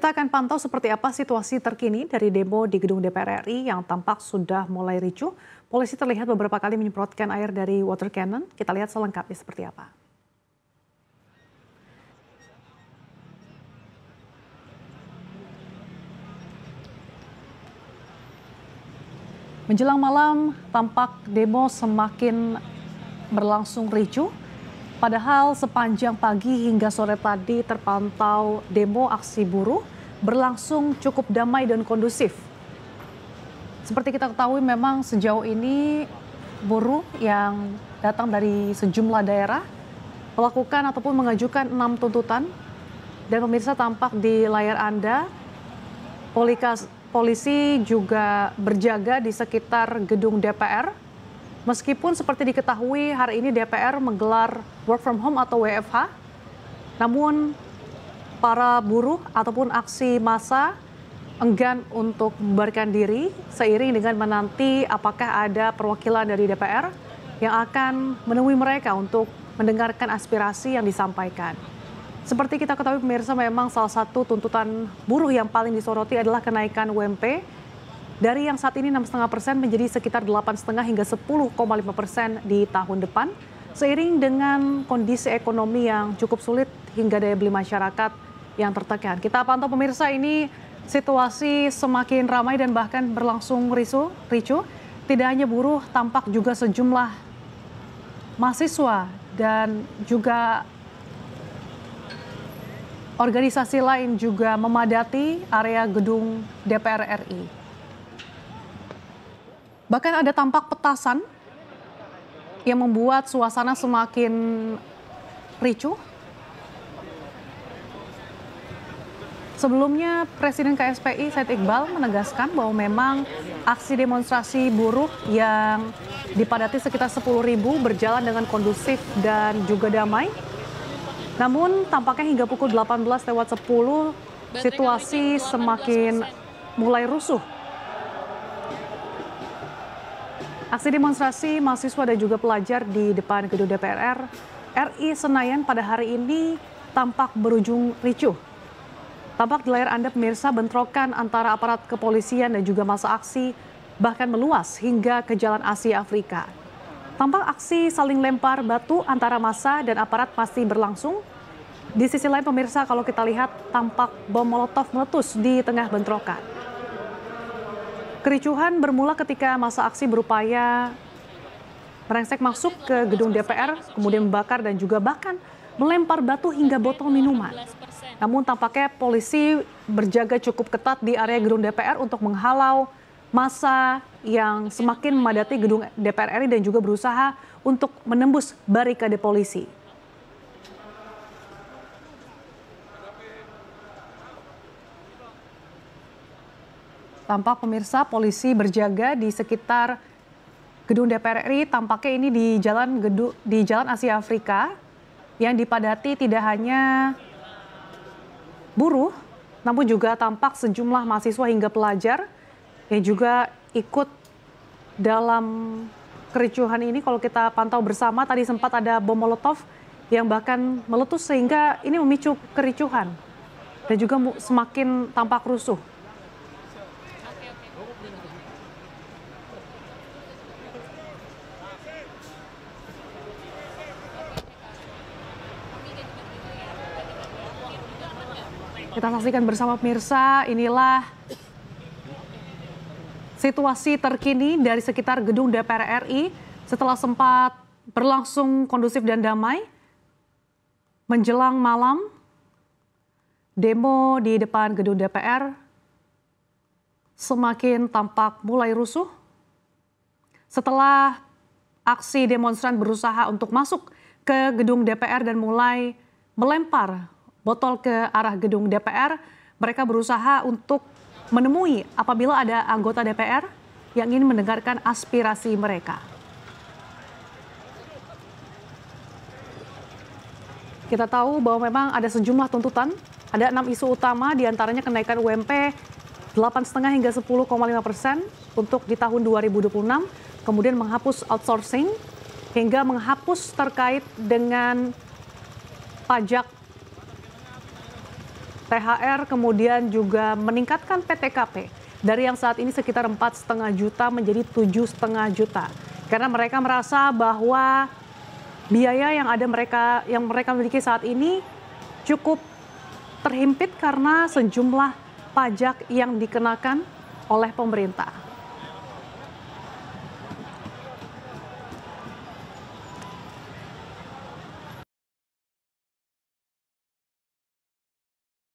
Kita akan pantau seperti apa situasi terkini dari demo di gedung DPR RI yang tampak sudah mulai ricuh. Polisi terlihat beberapa kali menyemprotkan air dari water cannon. Kita lihat selengkapnya seperti apa. Menjelang malam, tampak demo semakin berlangsung ricuh. Padahal sepanjang pagi hingga sore tadi terpantau demo aksi buruh berlangsung cukup damai dan kondusif. Seperti kita ketahui memang sejauh ini buruh yang datang dari sejumlah daerah melakukan ataupun mengajukan 6 tuntutan. Dan pemirsa tampak di layar Anda, polisi juga berjaga di sekitar gedung DPR. Meskipun seperti diketahui hari ini DPR menggelar work from home atau WFH, namun para buruh ataupun aksi massa enggan untuk membubarkan diri seiring dengan menanti apakah ada perwakilan dari DPR yang akan menemui mereka untuk mendengarkan aspirasi yang disampaikan. Seperti kita ketahui pemirsa, memang salah satu tuntutan buruh yang paling disoroti adalah kenaikan UMP dari yang saat ini 6,5% menjadi sekitar 8,5 hingga 10,5% di tahun depan, seiring dengan kondisi ekonomi yang cukup sulit hingga daya beli masyarakat yang tertekan. Kita pantau pemirsa, ini situasi semakin ramai dan bahkan berlangsung ricuh. Tidak hanya buruh, tampak juga sejumlah mahasiswa dan juga organisasi lain juga memadati area gedung DPR RI. Bahkan ada tampak petasan yang membuat suasana semakin ricuh. Sebelumnya Presiden KSPI Said Iqbal menegaskan bahwa memang aksi demonstrasi buruh yang dipadati sekitar 10.000 berjalan dengan kondusif dan juga damai. Namun tampaknya hingga pukul 18:10 situasi semakin mulai rusuh. Aksi demonstrasi mahasiswa dan juga pelajar di depan gedung DPR RI Senayan pada hari ini tampak berujung ricuh. Tampak di layar Anda pemirsa, bentrokan antara aparat kepolisian dan juga massa aksi bahkan meluas hingga ke Jalan Asia Afrika. Tampak aksi saling lempar batu antara massa dan aparat masih berlangsung. Di sisi lain pemirsa, kalau kita lihat tampak bom molotov meletus di tengah bentrokan. Kericuhan bermula ketika massa aksi berupaya merengsek masuk ke gedung DPR, kemudian membakar dan juga bahkan melempar batu hingga botol minuman. Namun tampaknya polisi berjaga cukup ketat di area gedung DPR untuk menghalau massa yang semakin memadati gedung DPR RI dan juga berusaha untuk menembus barikade polisi. Tampak pemirsa polisi berjaga di sekitar gedung DPR RI. Tampaknya ini di Jalan Asia Afrika yang dipadati tidak hanya buruh, namun juga tampak sejumlah mahasiswa hingga pelajar yang juga ikut dalam kericuhan ini. Kalau kita pantau bersama, tadi sempat ada bom molotov yang bahkan meletus sehingga ini memicu kericuhan dan juga semakin tampak rusuh. Kita saksikan bersama pemirsa, inilah situasi terkini dari sekitar gedung DPR RI setelah sempat berlangsung kondusif dan damai. Menjelang malam, demo di depan gedung DPR semakin tampak mulai rusuh. Setelah aksi demonstran berusaha untuk masuk ke gedung DPR dan mulai melempar botol ke arah gedung DPR, mereka berusaha untuk menemui apabila ada anggota DPR yang ingin mendengarkan aspirasi mereka. Kita tahu bahwa memang ada sejumlah tuntutan, ada 6 isu utama, diantaranya kenaikan UMP 8,5 hingga 10,5% untuk di tahun 2026, kemudian menghapus outsourcing, hingga menghapus terkait dengan pajak THR, kemudian juga meningkatkan PTKP dari yang saat ini sekitar 4,5 juta menjadi 7,5 juta. Karena mereka merasa bahwa biaya yang mereka miliki saat ini cukup terhimpit karena sejumlah pajak yang dikenakan oleh pemerintah.